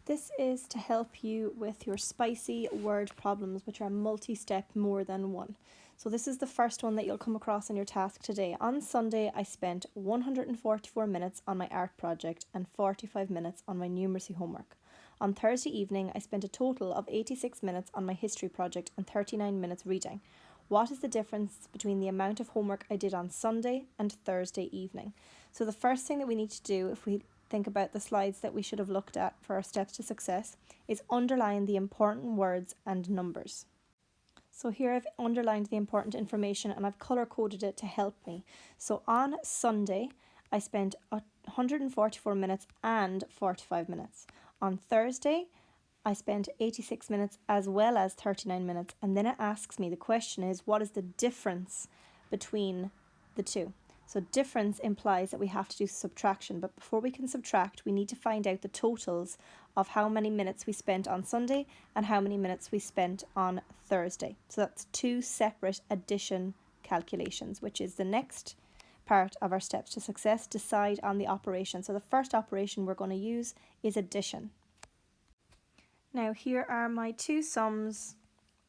This is to help you with your spicy word problems, which are multi-step more than one. So this is the first one that you'll come across in your task today. On Sunday, I spent 144 minutes on my art project and 45 minutes on my numeracy homework. On Thursday evening, I spent a total of 86 minutes on my history project and 39 minutes reading. What is the difference between the amount of homework I did on Sunday and Thursday evening? So the first thing that we need to do, if we think about the slides that we should have looked at for our steps to success, is underline the important words and numbers. So here I've underlined the important information and I've color coded it to help me. So on Sunday, I spent 144 minutes and 45 minutes. On Thursday, I spent 86 minutes as well as 39 minutes. And then it asks me, the question is, what is the difference between the two? So difference implies that we have to do subtraction, but before we can subtract, we need to find out the totals of how many minutes we spent on Sunday and how many minutes we spent on Thursday. So that's two separate addition calculations, which is the next part of our steps to success. Decide on the operation. So the first operation we're going to use is addition. Now here are my two sums.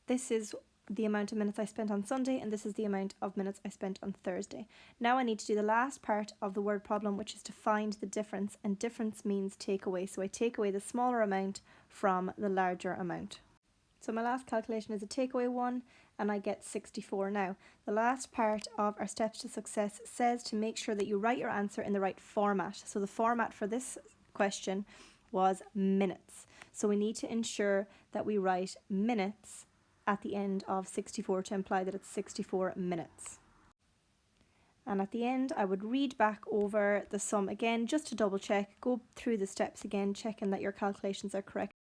This is the amount of minutes I spent on Sunday and this is the amount of minutes I spent on Thursday. Now I need to do the last part of the word problem, which is to find the difference, and difference means take away. So I take away the smaller amount from the larger amount. So my last calculation is a takeaway one and I get 64. Now the last part of our steps to success says to make sure that you write your answer in the right format. So the format for this question was minutes. So we need to ensure that we write minutes at the end of 64 to imply that it's 64 minutes. And at the end, I would read back over the sum again just to double check, go through the steps again, checking that your calculations are correct.